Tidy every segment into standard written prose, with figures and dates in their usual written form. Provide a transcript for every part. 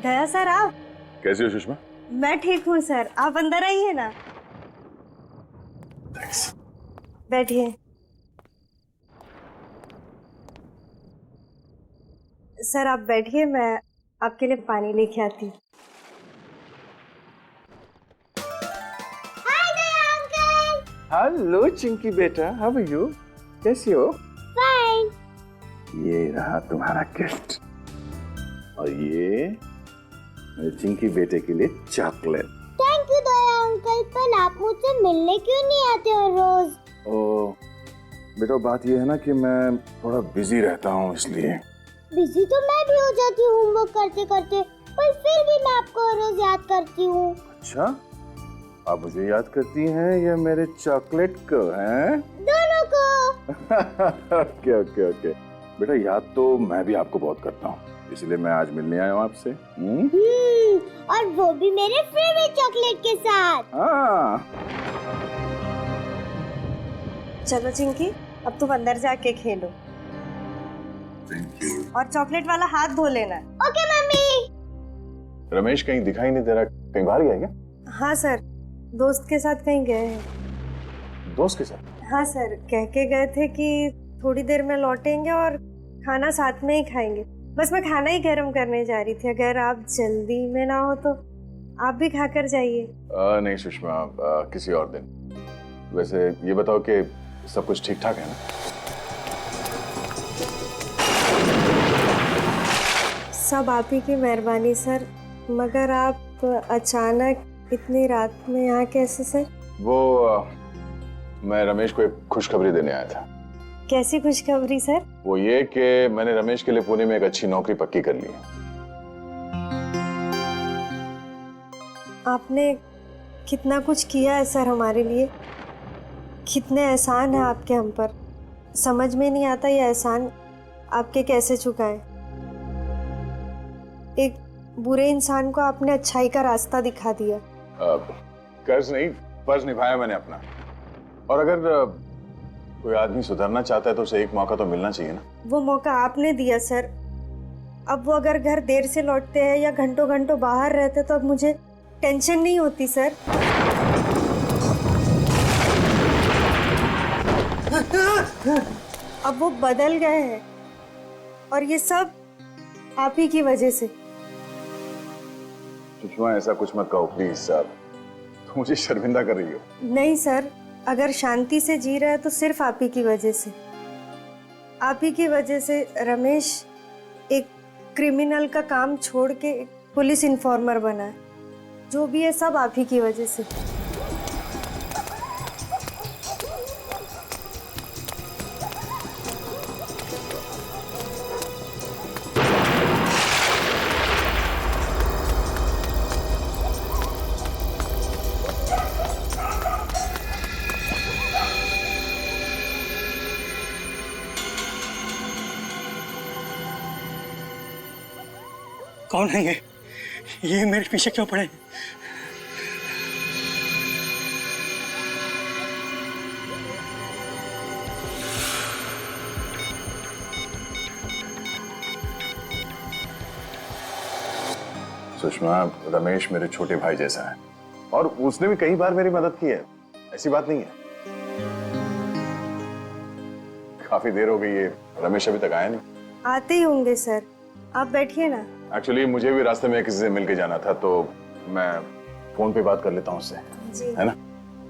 दया sir, आप कैसी हो सुषमा? मैं ठीक हूँ सर, आप अंदर आइए ना। थैंक्स। बैठिए। सर आप बैठिए, मैं आपके लिए पानी लेके आती हूँ। हेलो चिंकी बेटा, हाउ आर यू? कैसी हो? फाइन। ये रहा तुम्हारा गिफ्ट और ये मेरे चिंकी बेटे के लिए chocolate. Thank you Daya uncle, पर आप मुझसे मिलने क्यों नहीं आते हो रोज? ओ बेटा, बात ये है ना कि मैं थोड़ा बिजी रहता हूँ, इसलिए। बिजी तो मैं भी हो जाती हूँ होमवर्क करते करते, पर फिर भी मैं आपको रोज याद करती हूँ। अच्छा, आप मुझे याद करती हैं या मेरे चॉकलेट को? हैं? दोनों को। ओके ओके ओके बेटा, याद तो मैं भी आपको बहुत करता हूँ, इसलिए मैं आज मिलने आया हूँ आपसे। और वो भी मेरे फेवरेट चॉकलेट के साथ। हाँ। चलो चिंकी, अब तुम अंदर जाके खेलो और चॉकलेट वाला हाथ धो लेना। Okay mummy. रमेश कहीं दिखाई नहीं दे रहा, कहीं बाहर गया क्या? हाँ सर, दोस्त के साथ कहीं गए हैं। दोस्त के साथ? हाँ सर, कह के गए थे कि थोड़ी देर में लौटेंगे और खाना साथ में ही खाएंगे। बस मैं खाना ही गर्म करने जा रही थी, अगर आप जल्दी में ना हो तो आप भी खाकर जाइए। नहीं सुषमा, किसी और दिन। वैसे ये बताओ कि सब कुछ ठीक ठाक है ना? सब आप ही की मेहरबानी सर, मगर आप अचानक इतनी रात में यहाँ कैसे सर? वो मैं रमेश को एक खुशखबरी देने आया था। कैसी खुशखबरी सर? वो ये कि मैंने रमेश के लिए पुणे में एक अच्छी नौकरी पक्की कर ली है। आपने कितना कुछ किया है सर हमारे लिए, कितने एहसान है आपके हम पर। समझ में नहीं आता ये एहसान आपके कैसे चुकाएं। एक बुरे इंसान को आपने अच्छाई का रास्ता दिखा दिया। कर्ज नहीं, फर्ज निभाया मैंने अपना। और अगर कोई आदमी सुधरना चाहता है तो उसे एक मौका तो मिलना चाहिए ना। वो मौका आपने दिया सर। अब वो अगर घर देर से लौटते हैं या घंटों घंटों बाहर रहते तो अब मुझे टेंशन नहीं होती सर। अब वो बदल गए हैं और ये सब आप ही की वजह से। सुषमा, ऐसा कुछ मत कहो प्लीज साहब, तुम मुझे शर्मिंदा कर रही हो। नहीं सर, अगर शांति से जी रहा है तो सिर्फ आप ही की वजह से। आप ही की वजह से रमेश एक क्रिमिनल का काम छोड़ के एक पुलिस इन्फॉर्मर बना है। जो भी है सब आप ही की वजह से। कौन है ये मेरे पीछे क्यों पड़े? सुषमा, रमेश मेरे छोटे भाई जैसा है और उसने भी कई बार मेरी मदद की है, ऐसी बात नहीं है। काफी देर हो गई है, रमेश अभी तक आया नहीं। आते ही होंगे सर, आप बैठिए ना। एक्चुअली मुझे भी रास्ते में किसी से मिलके जाना था, तो मैं फोन पे बात कर लेता हूँ उससे। जी है ना?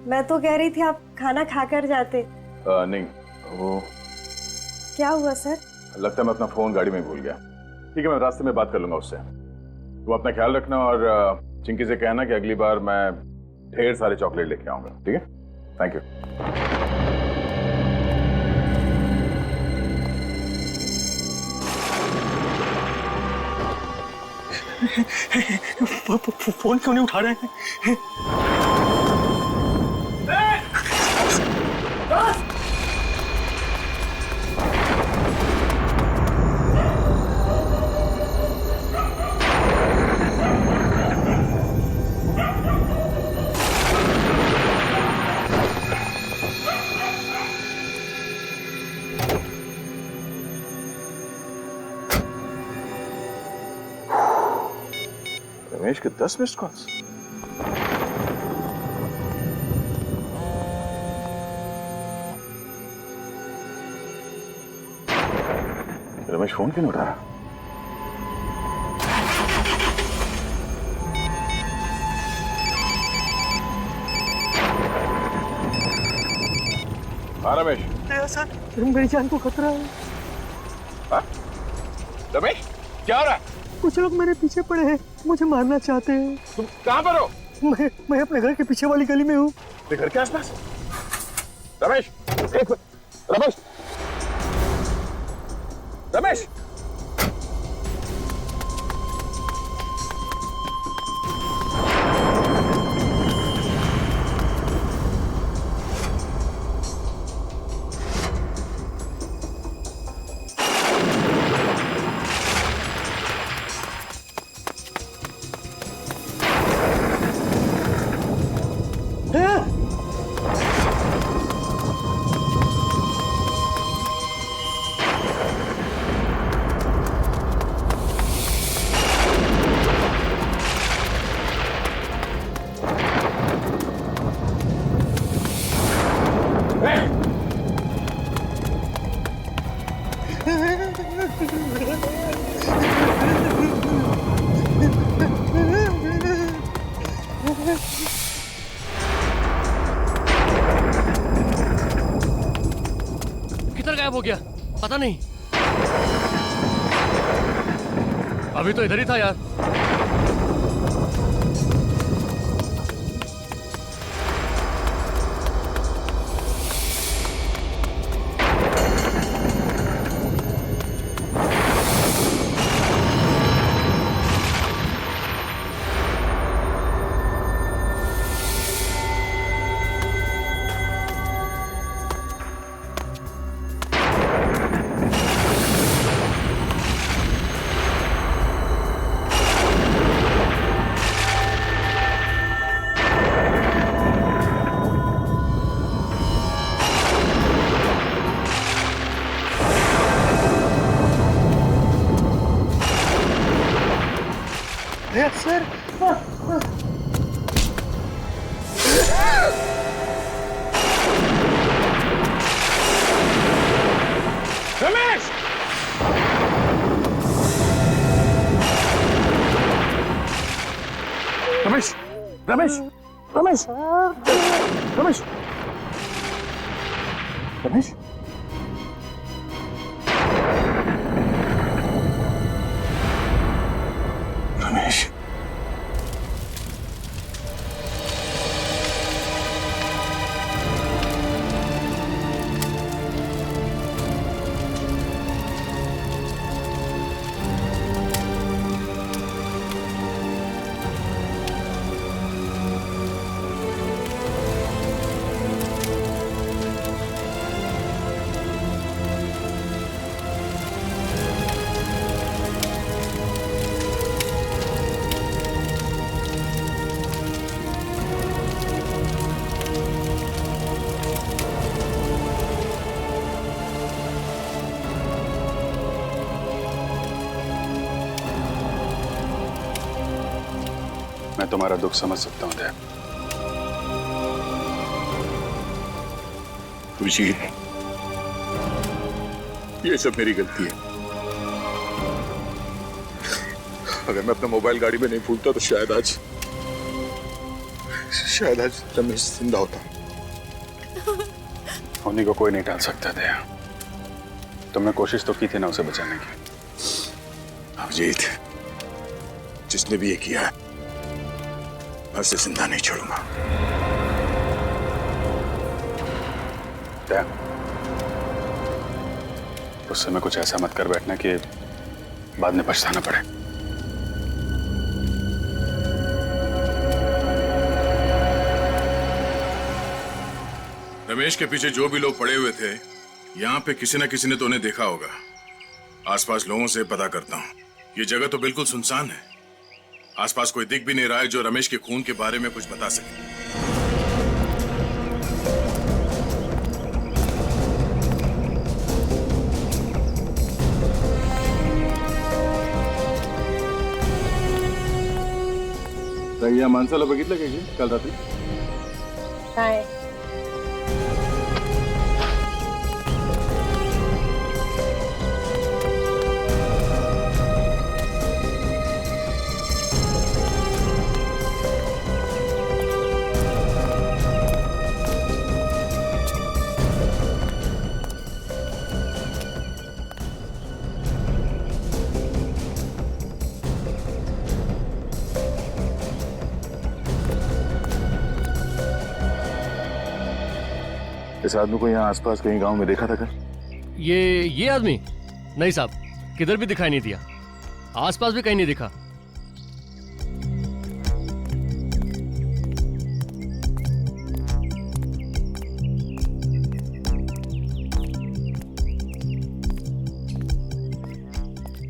मैं तो कह रही थी आप खाना खाकर जाते। नहीं, वो क्या हुआ सर? लगता है मैं अपना फोन गाड़ी में भूल गया। ठीक है, मैं रास्ते में बात कर लूंगा उससे। तुम अपना ख्याल रखना और चिंकी से कहना कि अगली बार मैं ढेर सारे चॉकलेट लेके आऊंगा। ठीक है? Thank you. फोन क्यों नहीं उठा रहे हैं? रमेश के 10 मिस्ड कॉल्स। रमेश फोन क्यों नहीं उठा रहा? हाँ रमेश। सर मेरी जान को खतरा है। हाँ? रमेश क्या हो रहा है? कुछ लोग मेरे पीछे पड़े हैं, मुझे मारना चाहते हैं। तुम कहाँ पर हो? मैं अपने घर के पीछे वाली गली में हूँ। घर के आसपास? रमेश रमेश रमेश किधर गायब हो गया पता नहीं। अभी तो इधर ही था यार। सर रमेश रमेश रमेश रमेश रमेश रमेश रमेश मैं तुम्हारा दुख समझ सकता हूं दया। अभिजीत, ये सब मेरी गलती है। अगर मैं अपना मोबाइल गाड़ी में नहीं भूलता तो शायद आज रमेश जिंदा होता। उन्हीं को कोई नहीं टाल सकता दया। तुमने कोशिश तो की थी ना उसे बचाने की। अभिजीत, जिसने भी ये किया है मैं उसे जिंदा नहीं छोड़ूंगा। दया, उस समय कुछ ऐसा मत कर बैठना कि बाद में पछताना पड़े। रमेश के पीछे जो भी लोग पड़े हुए थे, यहाँ पे किसी न किसी ने तो उन्हें देखा होगा। आसपास लोगों से पता करता हूँ। ये जगह तो बिल्कुल सुनसान है। आसपास कोई दिख भी नहीं रहा है जो रमेश के खून के बारे में कुछ बता सके। या माणसाला बघितलं का की काल रात्री? काय? इस आदमी को यहाँ आसपास कहीं गांव में देखा था क्या? ये आदमी? नहीं साहब, किधर भी दिखाई नहीं दिया, आसपास भी कहीं नहीं दिखा।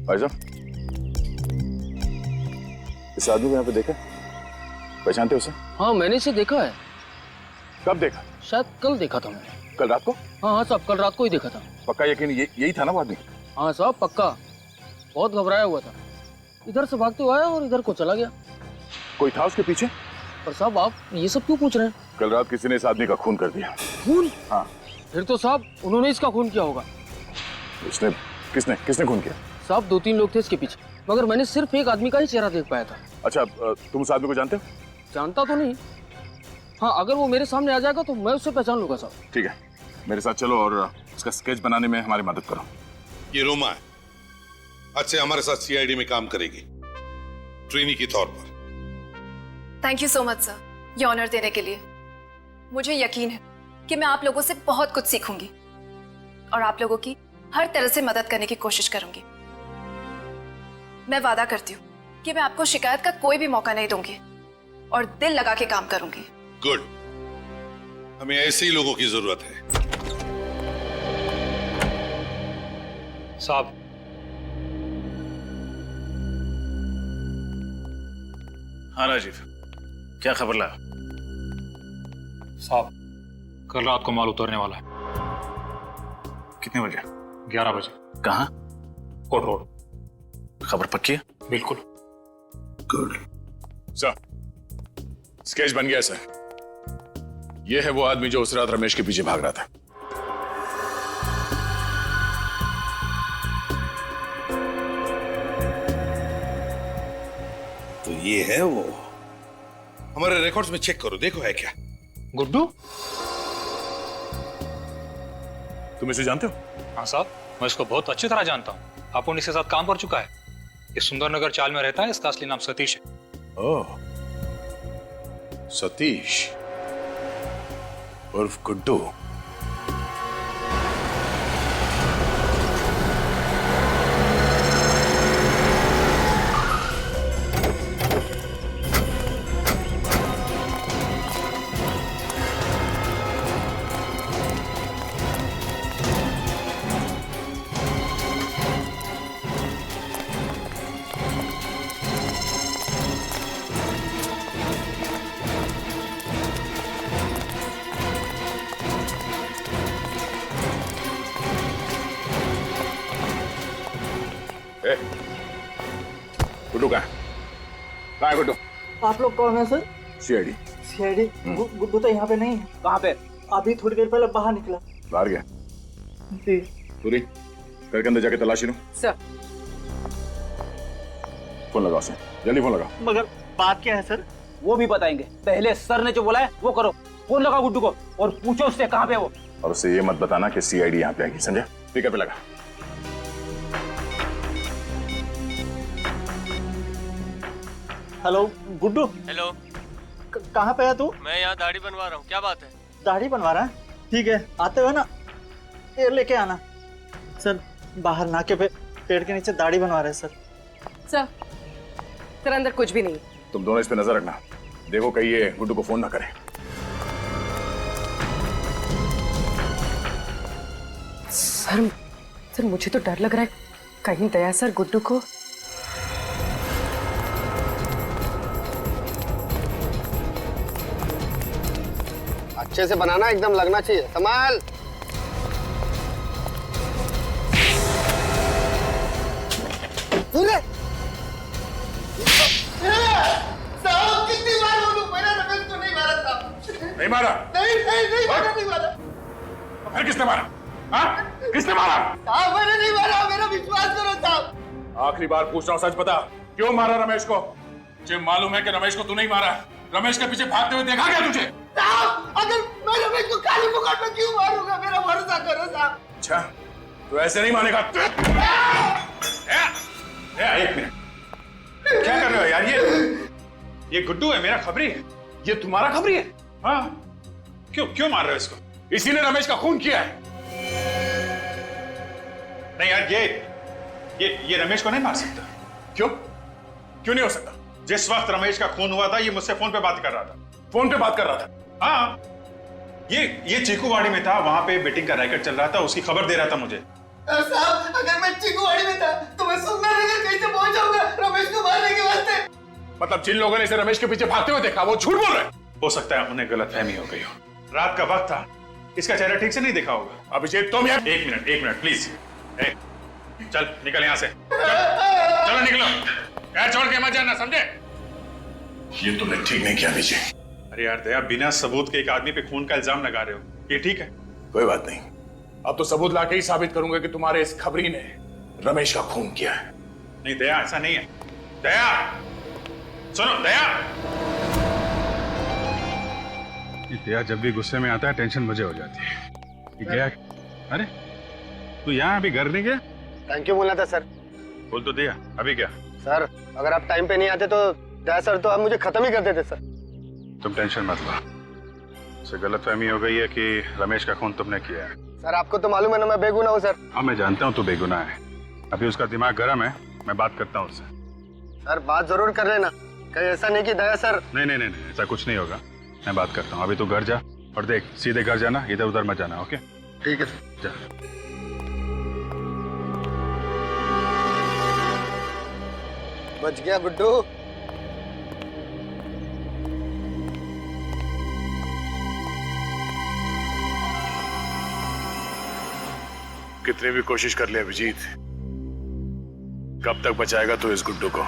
भाई साहब, इस आदमी को यहाँ पे देखा? पहचानते हो उसे? हाँ, मैंने इसे देखा है। कब देखा? शायद कल देखा था मैंने। कल रात को? हाँ साहब, कल रात को ही देखा था। पक्का यकीन यही था ना वो आदमी? हाँ साहब, पक्का। बहुत घबराया हुआ था, इधर से भागते हुए आया और इधर को चला गया। कोई था उसके पीछे? पर साहब, आप ये सब क्यों पूछ रहे हैं? कल रात किसी ने इस आदमी का खून कर दिया। खून? हाँ। फिर तो साहब उन्होंने इसका खून किया होगा। उसने किसने किसने खून किया? साहब 2-3 लोग थे इसके पीछे, मगर मैंने सिर्फ एक आदमी का ही चेहरा देख पाया था। अच्छा, तुम उस आदमी को जानते हो? जानता तो नहीं। हाँ, अगर वो मेरे सामने आ जाएगा तो मैं उससे पहचान लूंगा साहब। ठीक है, मेरे साथ चलो और उसका स्केच बनाने में हमारी मदद करो। ये रोमा है, आज से हमारे साथ सीआईडी में काम करेगी, ट्रेनी के तौर पर। Thank you so much sir, ये ऑनर देने के लिए। मुझे यकीन है कि मैं आप लोगों से बहुत कुछ सीखूंगी और आप लोगों की हर तरह से मदद करने की कोशिश करूंगी। मैं वादा करती हूँ कि मैं आपको शिकायत का कोई भी मौका नहीं दूंगी और दिल लगा के काम करूंगी। गुड, हमें ऐसे ही लोगों की जरूरत है। साहब, हाँ राजीव, क्या खबर लाया? साहब, कल रात को माल उतरने वाला है। कितने बजे? 11 बजे। कहाँ? कोट रोड। खबर पक्की है? बिल्कुल। गुड सर, स्केच बन गया सर। ये है वो आदमी जो उस रात रमेश के पीछे भाग रहा था। तो ये है वो। हमारे रिकॉर्ड्स में चेक करो, देखो है क्या। गुड्डू? तुम इसे जानते हो? हाँ साहब, मैं इसको बहुत अच्छी तरह जानता हूँ। अपुन इसके साथ काम कर चुका है। ये सुंदरनगर चाल में रहता है। इसका असली नाम सतीश है। ओह, सतीश उर्फ गुड्डू। गुड्डू कहाँ है गुड्डू? आप लोग कौन है सर? सीआईडी। सीआईडी? गुड्डू तो यहाँ पे नहीं है। कहाँ पे? अभी थोड़ी देर पहले बाहर निकला। बाहर गया? जी। पूरी घर के अंदर जाके तलाशी लो। सर। फोन लगाओ उसे, जल्दी फोन लगाओ। मगर बात क्या है सर? वो भी बताएंगे, पहले सर ने जो बोला है वो करो। फोन लगाओ गुड्डू को और पूछो उससे कहाँ पे वो। और उससे ये मत बताना कि सीआईडी यहाँ पे आएगी, समझे? स्पीकर पे लगा। हेलो गुड्डू। हेलो, कहाँ पे है तू? मैं यहाँ दाढ़ी बनवा रहा हूँ, क्या बात है? दाढ़ी बनवा रहा है? ठीक है, आते हुए ना ये लेके आना। सर बाहर नाके पे पेड़ के नीचे दाढ़ी बनवा रहे हैं सर। सर अंदर कुछ भी नहीं। तुम दोनों इस पे नजर रखना, देखो कहीं ये गुड्डू को फोन ना करे। सर मुझे तो डर लग रहा है, कहीं दया सर गुड्डू को। अच्छे से बनाना, एकदम लगना चाहिए। संभाल। कितनी नहीं मारा? नहीं मारा, नहीं मारा। तो फिर किसने मारा? हाँ? किसने मारा? साहब मैंने नहीं मारा, मेरा विश्वास करो साहब। आखिरी बार पूछ रहा हूँ, सच बता, क्यों मारा रमेश को? मुझे मालूम है कि रमेश को तू नहीं मारा। रमेश के पीछे भागते हुए देखा क्या तुझे? साहब अगर मैं रमेश को काली मुकाट में क्यों मारूंगा, मेरा भरोसा करो साहब। अच्छा, तू ऐसे नहीं मानेगा। एक मिनट, क्या कर रहे हो यार? ये गुड्डू है, मेरा खबरी है। ये तुम्हारा खबरी है? हाँ। क्यों मार रहे हो इसको? इसी ने रमेश का खून किया है। नहीं यार, ये रमेश को नहीं मार सकता। क्यों नहीं हो सकता? जिस वक्त रमेश का खून हुआ था, ये मुझसे फोन पे बात कर रहा था। फोन पे बात कर रहा था? हाँ। ये चीकूवाड़ी में था, वहां पे बेटिंग का रैकेट चल रहा था, उसकी खबर दे रहा था मुझे। साहब अगर मैं चीकूवाड़ी में था तो मैं सुंदरनगर कैसे पहुंचाऊंगा रमेश को मारने के वास्ते? मतलब जिन लोगों ने इसे रमेश के पीछे भागते हुए देखा, वो झूठ बोल रहे हैं? हो सकता है उन्हें गलतफहमी हो गई हो। रात का वक्त था, इसका चेहरा ठीक से नहीं देखा होगा। अभिजीत तुम यार, एक मिनट प्लीज। चल निकल यहाँ से, चलो निकलो, पैर छोड़ के मत जाना, समझे? ये तुमने ठीक नहीं किया विजय। अरे यार दया, बिना सबूत के एक आदमी पे खून का इल्जाम लगा रहे हो, ये ठीक है? कोई बात नहीं, अब तो सबूत लाके ही साबित करूंगा कि तुम्हारे इस खबरी ने रमेश का खून किया है। नहीं दया, ऐसा नहीं है। दया सुनो, दया। दया जब भी गुस्से में आता है टेंशन मुझे हो जाती है। गया? अरे तू यहाँ अभी घर नहीं गया? थैंक यू बोलना था सर। बोल तो दिया, अभी क्या? सर अगर आप टाइम पे नहीं आते तो दया सर तो आप मुझे खत्म ही कर देते सर। तुम टेंशन मत लो, उसे गलतफहमी हो गई है कि रमेश का खून तुमने किया है। सर आपको तो मालूम है ना मैं बेगुनाह हूँ सर। हाँ मैं जानता हूँ तू बेगुनाह है, अभी उसका दिमाग गर्म है, मैं बात करता हूँ उससे। सर बात जरूर कर लेना, कहीं ऐसा नहीं कि दया सर। नहीं, ऐसा कुछ नहीं होगा, मैं बात करता हूँ। अभी तू घर जा और देख, सीधे घर जाना, इधर उधर मत जाना। ओके ठीक है जा। बच गया गुड्डू। कितनी भी कोशिश कर ले अभिजीत, कब तक बचाएगा तू इस गुड्डू को?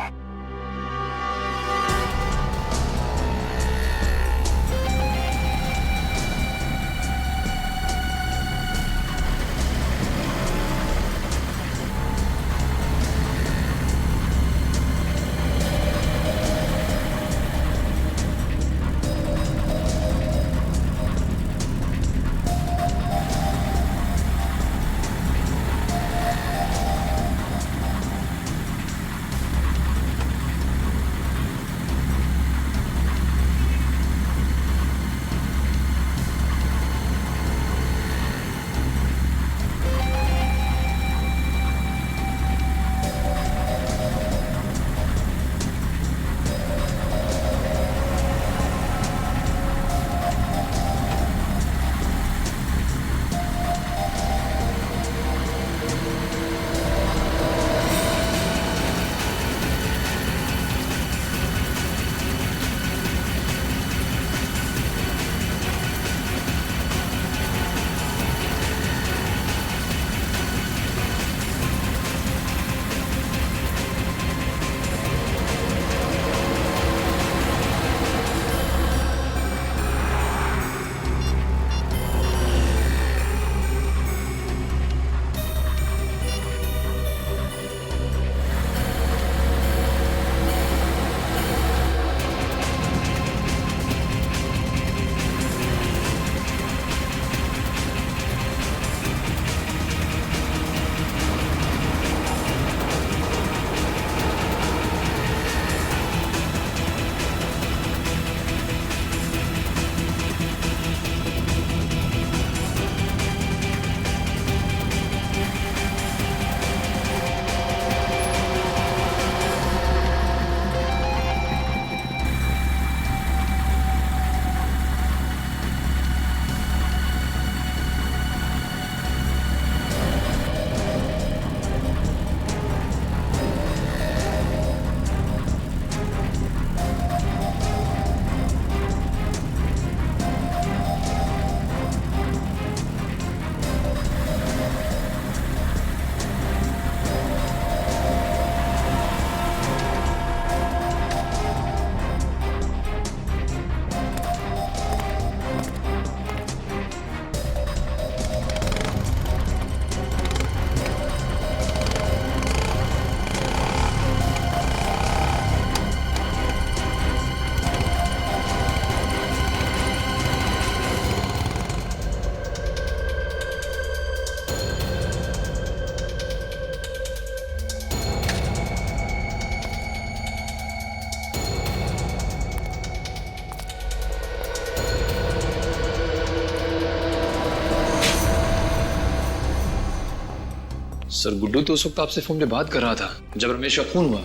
सर गुड्डू तो उस वक्त आपसे फोन पे बात कर रहा था जब रमेश का खून हुआ।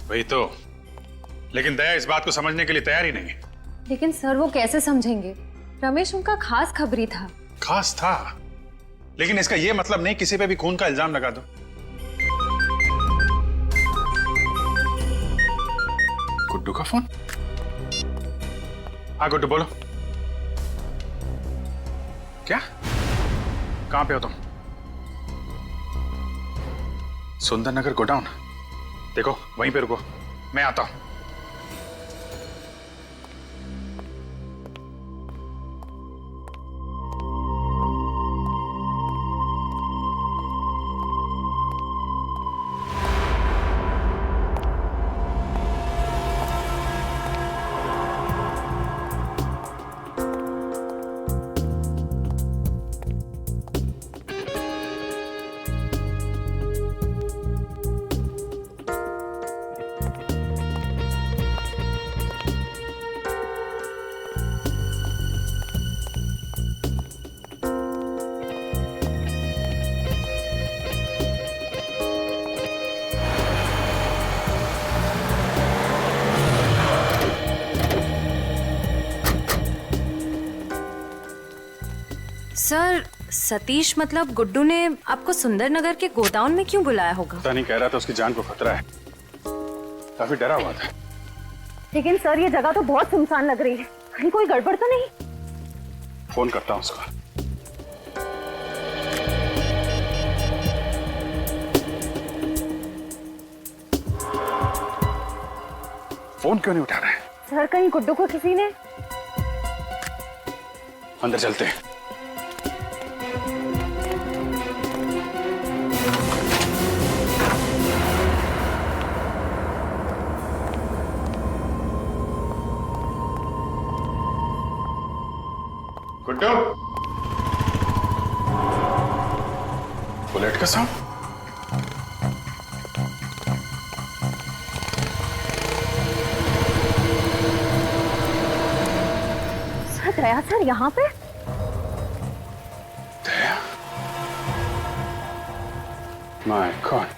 वही तो, लेकिन दया इस बात को समझने के लिए तैयार ही नहीं है। लेकिन सर वो कैसे समझेंगे? रमेश उनका खास खबरी था। खास था, लेकिन इसका यह मतलब नहीं किसी पे भी खून का इल्जाम लगा दो। गुड्डू का फोन? हाँ गुड्डू बोलो। क्या? कहां पे हो तुम? सुंदर नगर गोडाउन? देखो वहीं पे रुको, मैं आता हूं। सर सतीश मतलब गुड्डू ने आपको सुंदरनगर के गोडाउन में क्यों बुलाया होगा? पता नहीं, कह रहा था उसकी जान को खतरा है, काफी डरा हुआ था। लेकिन सर ये जगह तो बहुत सुनसान लग रही है, कहीं कोई गड़बड़ तो नहीं? फोन करता हूं उसको। फोन क्यों नहीं उठा रहा है? सर कहीं गुड्डू को किसी ने? अंदर चलते हैं। गुड्डू, बुलेट का साउंड? सर दया सर यहाँ पे? Daya? My god.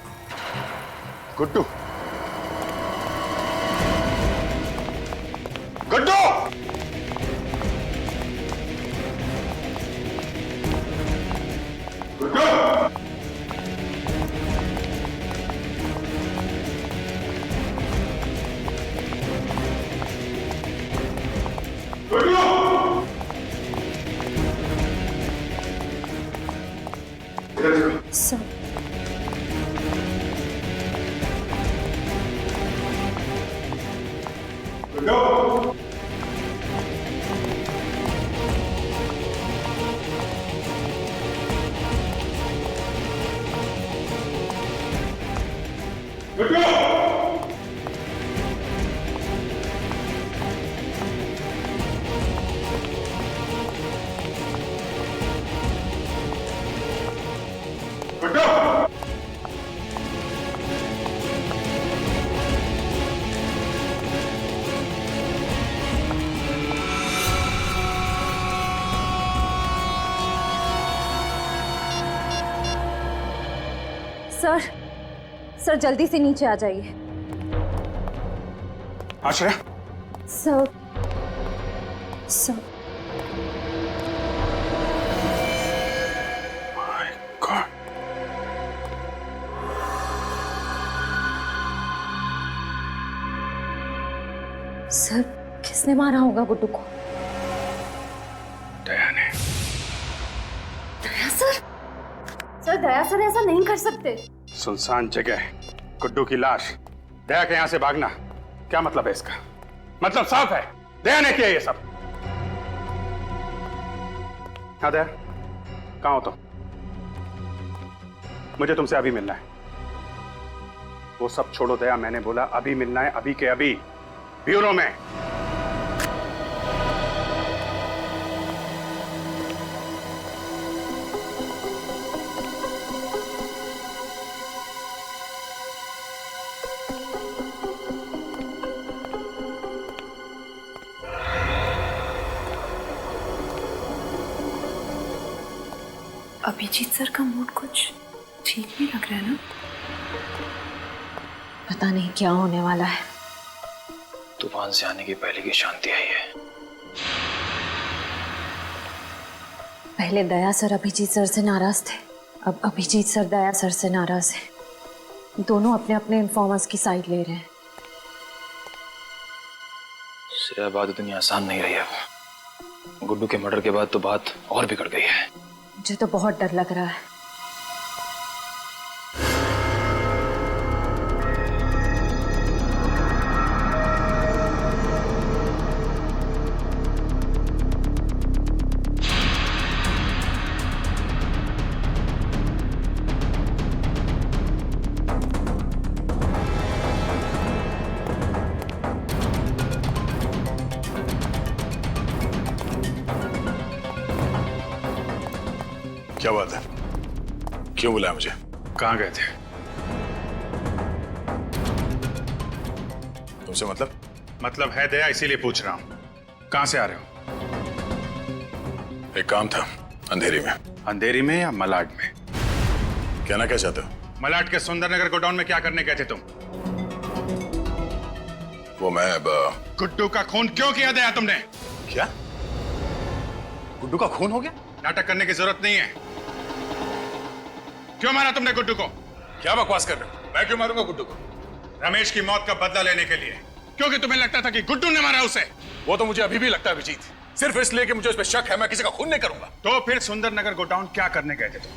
Guddu, Guddu! Sir sir sir जल्दी से नीचे आ जाइए। Ashray? Sir sir my god. Sir किसने मारा होगा गुड्डू को? दया ने। Daya sir? Sir Daya sir ऐसा नहीं कर सकते। सुनसान जगह, गुड्डू की लाश, दया के यहां से भागना, क्या मतलब है इसका? मतलब साफ है, दया ने किया ये सब। हाँ दया, कहां हो तुम? मुझे तुमसे अभी मिलना है। वो सब छोड़ो दया, मैंने बोला अभी मिलना है, अभी के अभी, ब्यूरो में। अभिजीत सर का मूड कुछ ठीक भी लग रहा है ना? पता नहीं क्या होने वाला है। तूफान से आने की पहले की शांति आई है। पहले दया सर अभिजीत सर से नाराज थे, अब अभिजीत सर दया सर से नाराज हैं। दोनों अपने अपने इन्फॉर्मर्स की साइड ले रहे हैं। श्रेया बात इतनी आसान नहीं रही अब। गुड्डू के मर्डर के बाद तो बात और बिगड़ गई है। मुझे तो बहुत डर लग रहा है। क्या बात है? क्यों बुलाया मुझे? कहाँ गए थे? तुमसे मतलब? मतलब है दया, इसीलिए पूछ रहा हूँ। कहाँ से आ रहे हो? एक काम था अंधेरी में। अंधेरी में या मलाड में? कहना क्या चाहते हो? मलाड के सुंदरनगर गोडाउन में क्या करने गए थे तुम? वो मैं गुड्डू का खून क्यों किया दया तुमने? क्या? गुड्डू का खून हो गया? नाटक करने की जरूरत नहीं है। क्यों मारा तुमने गुड्डू को? क्या बकवास कर रहे हो? मैं क्यों मारूंगा गुड्डू को? रमेश की मौत का बदला लेने के लिए, क्योंकि तुम्हें लगता था कि गुड्डू ने मारा उसे। वो तो मुझे अभी भी लगता है अभिजीत, सिर्फ इसलिए कि मुझे उस पर शक है। मैं किसी का खून नहीं करूंगा। तो फिर सुंदरनगर गोडाउन क्या करने गए थे तुम?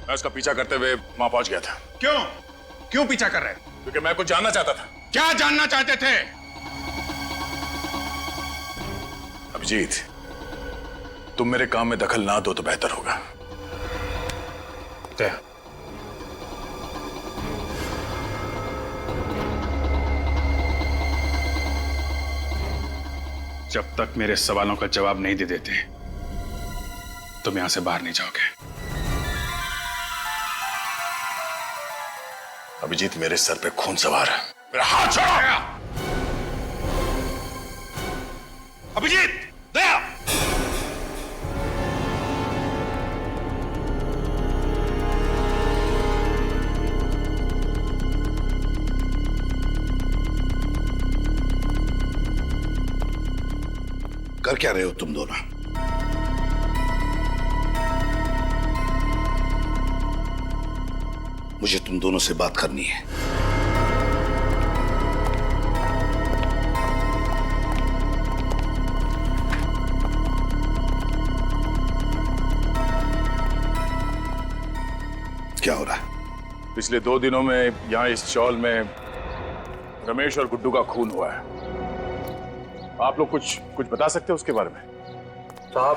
मैं उसका पीछा करते हुए वहां पहुंच गया था। क्यों? क्यों पीछा कर रहे? क्योंकि मैं कुछ जानना चाहता था। क्या जानना चाहते थे? अभिजीत, तुम मेरे काम में दखल ना दो तो बेहतर होगा। दया, जब तक मेरे सवालों का जवाब नहीं दे देते तुम यहां से बाहर नहीं जाओगे। अभिजीत, मेरे सर पे खून सवार है। मेरा हाथ छोड़ो। अभिजीत, दया, कर क्या रहे हो तुम दोनों? मुझे तुम दोनों से बात करनी है। क्या हो रहा है? पिछले 2 दिनों में यहाँ इस चौल में रमेश और गुड्डू का खून हुआ है। आप लोग कुछ बता सकते हो उसके बारे में? साहब,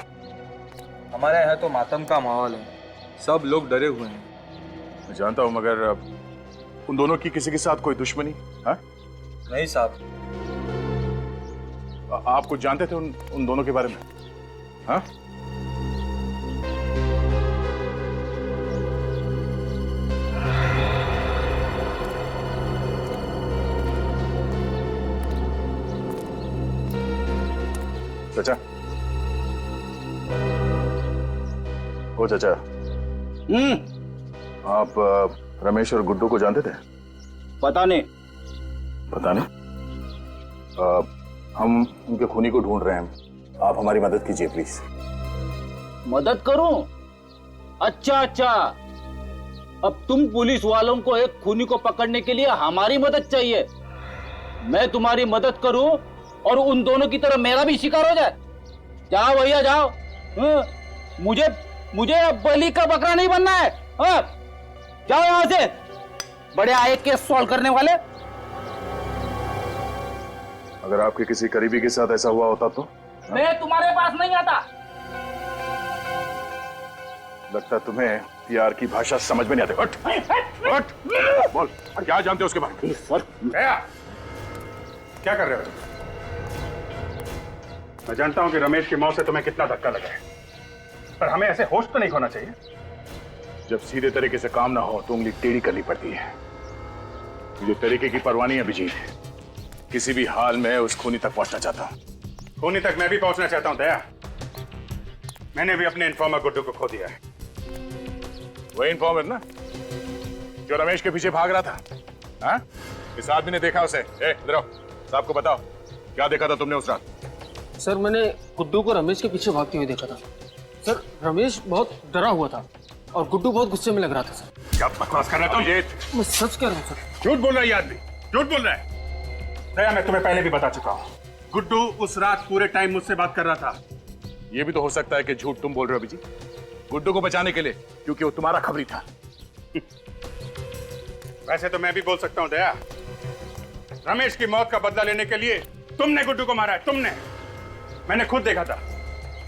हमारे यहाँ तो मातम का माहौल है, सब लोग डरे हुए हैं। मैं जानता हूँ, मगर उन दोनों की किसी के साथ कोई दुश्मनी? हाँ? नहीं साहब। आप कुछ जानते थे उन दोनों के बारे में? हाँ? चाचा, ओ चाचा, आप रमेश और गुड्डू को जानते थे? पता नहीं। पता नहीं? हम उनके खूनी को ढूंढ रहे हैं। आप हमारी मदद कीजिए प्लीज। मदद करूं? अच्छा अच्छा, अब तुम पुलिस वालों को एक खूनी को पकड़ने के लिए हमारी मदद चाहिए। मैं तुम्हारी मदद करूं और उन दोनों की तरह मेरा भी शिकार हो जाए? जाओ भैया जाओ। मुझे अब बलि का बकरा नहीं बनना है। जाओ यहां से, बड़े आए केस सॉल्व करने वाले। अगर आपके किसी करीबी के साथ ऐसा हुआ होता तो? मैं तुम्हारे पास नहीं आता। लगता तुम्हें प्यार की भाषा समझ में नहीं आती। उठ, उठ, बोल, क्या जानते हो उसके बारे में? क्या कर रहे हो तुम? मैं जानता हूं कि रमेश की मौत से तुम्हें कितना धक्का लगा है, पर हमें ऐसे होश तो नहीं खोना चाहिए। जब सीधे तरीके से काम ना हो तो उंगली टेढ़ी करनी पड़ती है। मुझे तरीके की परवाह नहीं है अभिजीत, किसी भी हाल में उस खूनी तक पहुंचना चाहता हूं। खूनी तक मैं भी पहुंचना चाहता हूं दया। मैंने भी अपने इन्फॉर्मर गुड्डू को खो दिया है। वही इन्फॉर्मर ना जो रमेश के पीछे भाग रहा था? हाँ? इस आदमी ने देखा उसे। इधर आओ, साहब को बताओ क्या देखा था तुमने उस रात? सर मैंने गुड्डू को रमेश के पीछे भागते हुए देखा था। सर रमेश बहुत डरा हुआ था और गुड्डू बहुत गुस्से में लग रहा था। सर क्या बकवास कर रहा है तुम? मैं सच कह रहा हूँ सर। झूठ बोल रहा है ये आदमी, झूठ बोल रहा है। दया, मैं तुम्हें पहले भी बता चुका हूँ, गुड्डू उस रात पूरे टाइम मुझसे बात कर रहा था। ये भी तो हो सकता है कि झूठ तुम बोल रहे हो अभिजीत, गुड्डू को बचाने के लिए, क्योंकि वो तुम्हारा खबरी था। वैसे तो मैं भी बोल सकता हूँ दया, रमेश की मौत का बदला लेने के लिए तुमने गुड्डू को मारा है, तुमने। मैंने खुद देखा था,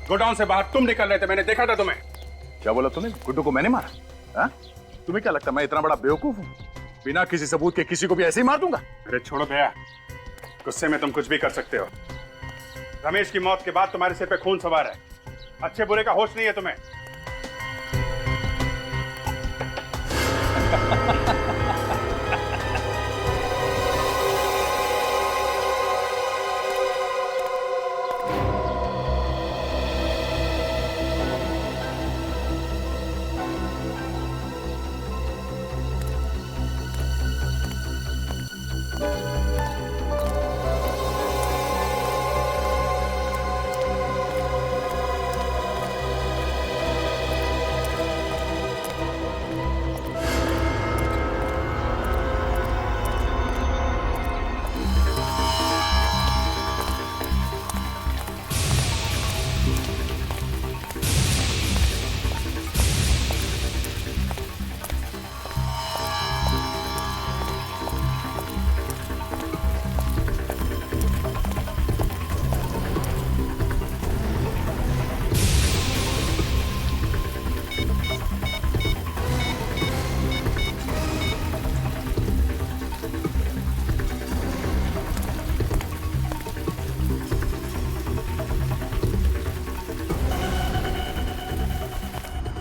गोडाउन से बाहर तुम निकल रहे थे, मैंने देखा था तुम्हें। क्या बोला तुमने? गुड्डू को मैंने मारा? हाँ? तुम्हें क्या लगता मैं इतना बड़ा बेवकूफ हूँ? बिना किसी सबूत के किसी को भी ऐसे ही मार दूंगा? अरे छोड़ो दया, गुस्से में तुम कुछ भी कर सकते हो। रमेश की मौत के बाद तुम्हारे सिर पे खून सवार है, अच्छे बुरे का होश नहीं है तुम्हें।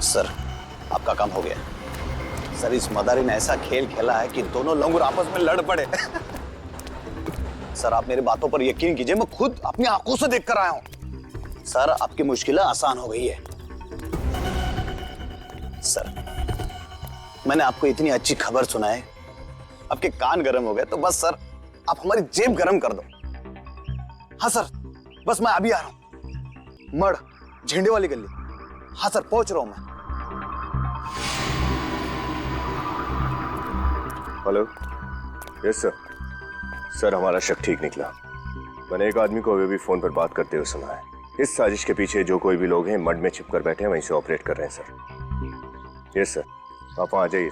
सर आपका काम हो गया। सर इस मदारी ने ऐसा खेल खेला है कि दोनों लंगूर आपस में लड़ पड़े। सर आप मेरी बातों पर यकीन कीजिए, मैं खुद अपनी आंखों से देख कर आया हूं। सर आपकी मुश्किलें आसान हो गई है। सर मैंने आपको इतनी अच्छी खबर सुनाई, आपके कान गर्म हो गए, तो बस सर आप हमारी जेब गर्म कर दो। हाँ सर, बस मैं अभी आ रहा हूं। मड़ झंडे वाली गली। हाँ सर पहुंच रहा हूं मैं। हेलो। Yes sir. सर हमारा शक ठीक निकला। मैंने एक आदमी को अभी भी फोन पर बात करते हुए सुना है। इस साजिश के पीछे जो कोई भी लोग हैं मड में छिपकर बैठे हैं, वहीं से ऑपरेट कर रहे हैं सर। यस सर, आप वहां आ जाइए।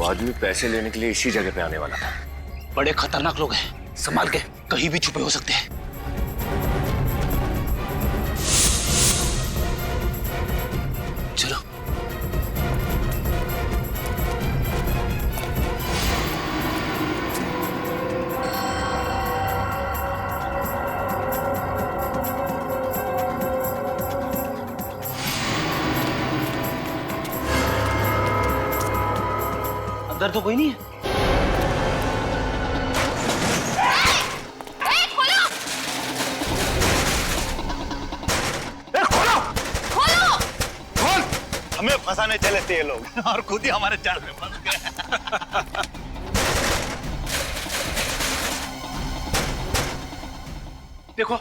आदमी पैसे लेने के लिए इसी जगह पे आने वाला था। बड़े खतरनाक लोग हैं, संभाल के, कहीं भी छुपे हो सकते हैं। चलो। अंदर तो कोई नहीं है। हमें फंसाने चले थे ये लोग और खुद ही हमारे जाल में फंस गए। देखो,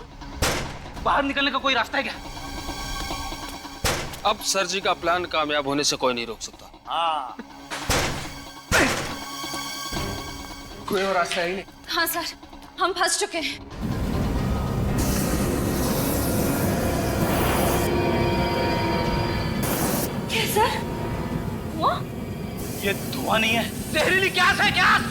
बाहर निकलने का कोई रास्ता है क्या? अब सर जी का प्लान कामयाब होने से कोई नहीं रोक सकता। हाँ। कोई और रास्ता ही नहीं। हाँ सर, हम फंस चुके हैं। क्या सर? वो? ये धुआं नहीं है, जहरीली गैस है, गैस।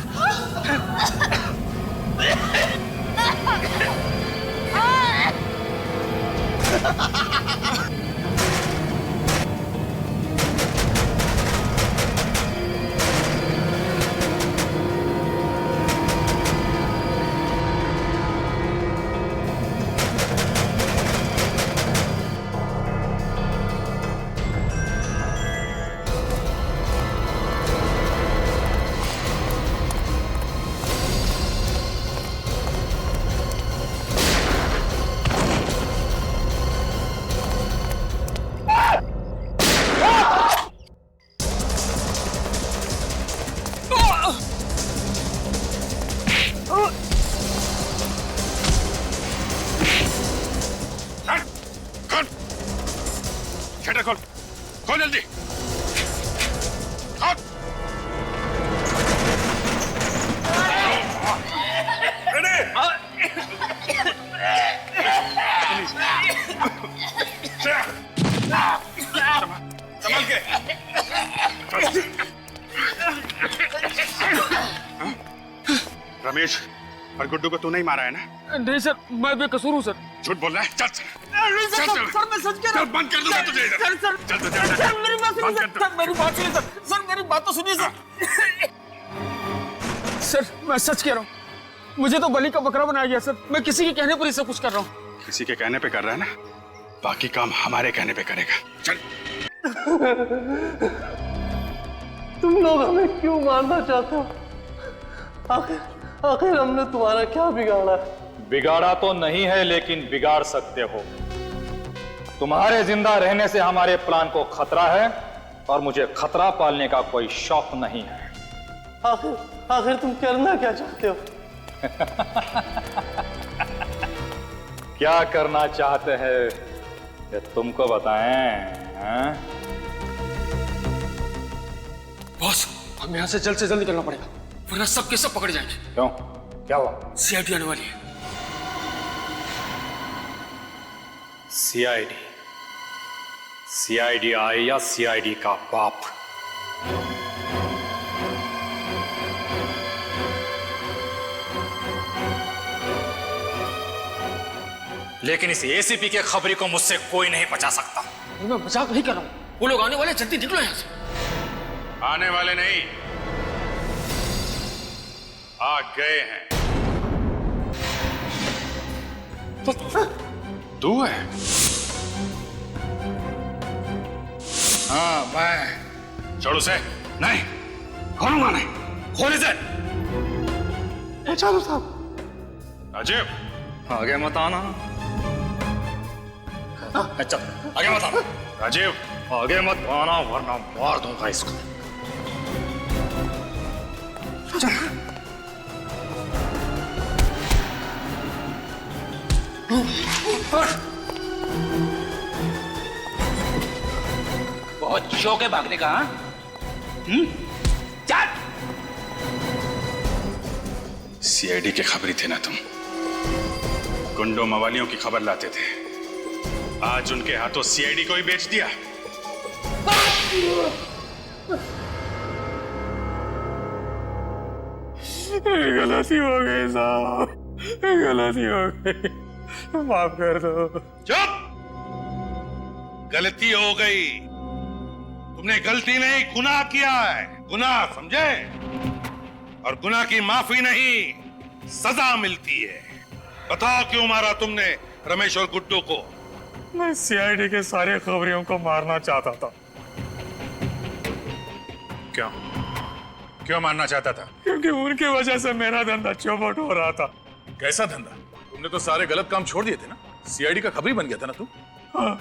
शटर खोल, खोल जल्दी, खोल। संभाल के। रमेश और गुड्डू को तू नहीं मारा है ना? नहीं सर, मैं बेकसूर हूँ सर। झूठ बोल रहा है? चल सर, मैं सच कह रहा हूँ। बंद कर दूंगा तुझे इधर। सर मेरी बात सुनिए सर, मेरी बात सुनिए सर, मेरी बात तो सुनिए सर। सर मैं सच कह रहा हूँ, मुझे तो बलि का बकरा बनाया गया सर। मैं किसी के कहने पर ही सब कुछ कर रहा हूँ। किसी के कहने पे कर रहा है ना, बाकी काम हमारे कहने पे करेगा। चल। तुम लोग हमें क्यों मारना चाहते हो? आखिर हमने तुम्हारा क्या बिगाड़ा है? बिगाड़ा तो नहीं है, लेकिन बिगाड़ सकते हो। तुम्हारे जिंदा रहने से हमारे प्लान को खतरा है और मुझे खतरा पालने का कोई शौक नहीं है। आखिर तुम करना क्या चाहते हो? क्या करना चाहते हैं ये तुमको बताएं? बॉस, हमें यहाँ से जल्द निकलना पड़ेगा, वरना सब के सब पकड़ जाएंगे। क्यों? क्या हुआ? सीआईडी आने वाली है। सीआईडी? सीआईडी आई या सीआईडी का बाप? लेकिन इस एसीपी के खबरी को मुझसे कोई नहीं बचा सकता। मैं मजाक नहीं कर रहा हूँ, वो लोग आने वाले, जल्दी निकलो यहाँ से। आने वाले नहीं, आ गए हैं। तू है? हाँ मैं। छोड़ उसे। नहीं, खोलूंगा नहीं। खोल इसे। चालू साहब। राजीव, आगे मत आना। चल, आगे मत आना। राजीव, आगे मत आना वरना मार दूंगा इसको। चल। बहुत शौक है भागने का, हाँ? चल। सीआईडी के खबरी थे ना तुम? गुंडों मवालियों की खबर लाते थे, आज उनके हाथों सीआईडी को ही बेच दिया। गलती हो गई साहब, गलती हो गई, माफ कर दो। चुप! गलती हो गई। तुमने गलती नहीं, गुनाह किया है। गुनाह, समझे? और गुनाह की माफी नहीं, सजा मिलती है। बताओ क्यों मारा तुमने रमेश और गुड्डू को? मैं सीआईडी के सारे खबरियों को मारना चाहता था। क्यों? क्यों मारना चाहता था? क्योंकि उनकी वजह से मेरा धंधा चौपट हो रहा था। कैसा धंधा? तुमने तो सारे गलत काम छोड़ दिए थे ना। सीआईडी का खबरी बन गया था ना तू? हाँ,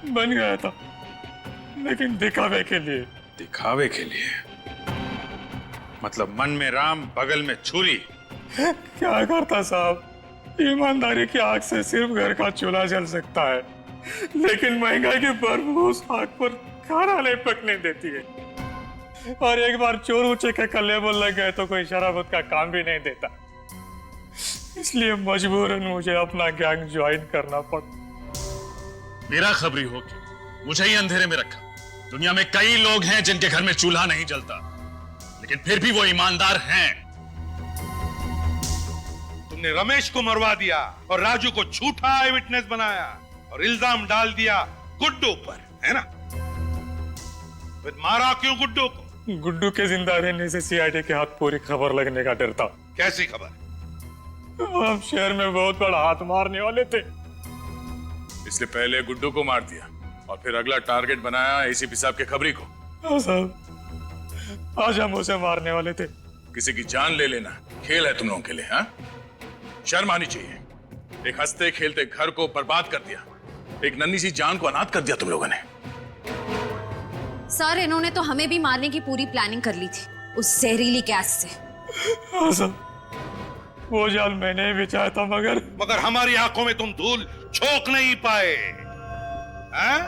बन गया था, लेकिन दिखावे के लिए। दिखावे के लिए? मतलब मन में राम, बगल में छुरी। क्या करता साहब, ईमानदारी की आग से सिर्फ घर का चूल्हा जल सकता है, लेकिन महंगाई की बर्फ उस आग पर खाना नहीं पकने देती है। और एक बार चोर ऊंचे के कलेबल लग गए तो कोई शराबत का काम भी नहीं देता। इसलिए मजबूरन मुझे अपना गैंग ज्वाइन करना पड़ा। मेरा खबरी हो के मुझे ही अंधेरे में रखा। दुनिया में कई लोग हैं जिनके घर में चूल्हा नहीं जलता, लेकिन फिर भी वो ईमानदार हैं। तुमने रमेश को मरवा दिया और राजू को झूठा आई विटनेस बनाया और इल्जाम डाल दिया गुड्डू पर, है ना? फिर मारा क्यों गुड्डू को? गुड्डू के जिंदा रहने से सीआईडी के हाथ पूरी खबर लगने का डर था। कैसी खबर? हम शहर में बहुत बड़ा हाथ मारने वाले थे, इसलिए पहले गुड्डू को मार दिया और फिर अगला टारगेट बनाया एसीपी साहब के खबरी को। हाँ साहब, आज हम उसे मारने वाले थे। किसी की जान ले लेना खेल है तुम लोगों के लिए, हाँ? शर्म आनी चाहिए। एक हंसते खेलते घर को बर्बाद कर दिया, एक नन्ही सी जान को अनाथ कर दिया तुम लोगों ने। सर, इन्होंने तो हमें भी मारने की पूरी प्लानिंग कर ली थी उस जहरीली गैस से। हाँ साहब, वो जाल मैंने ही बिछाया था, मगर हमारी आंखों में तुम धूल झोंक नहीं पाए, हैं?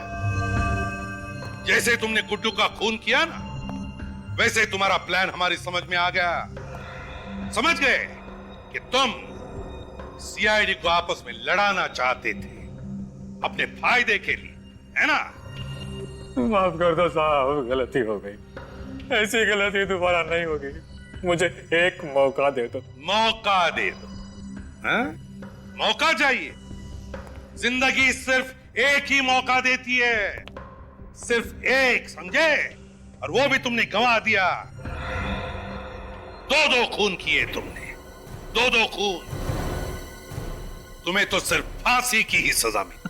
जैसे तुमने गुड्डू का खून किया ना, वैसे तुम्हारा प्लान हमारी समझ में आ गया। समझ गए कि तुम सीआईडी को आपस में लड़ाना चाहते थे अपने फायदे के लिए, है ना? माफ कर दो साहब, गलती हो गई। ऐसी गलती दोबारा नहीं होगी। मुझे एक मौका दे दो। मौका दे दो, हैं? मौका चाहिए? जिंदगी सिर्फ एक ही मौका देती है, सिर्फ एक, समझे? और वो भी तुमने गंवा दिया। दो खून किए तुमने, दो खून। तुम्हें तो सिर्फ फांसी की ही सजा मिली।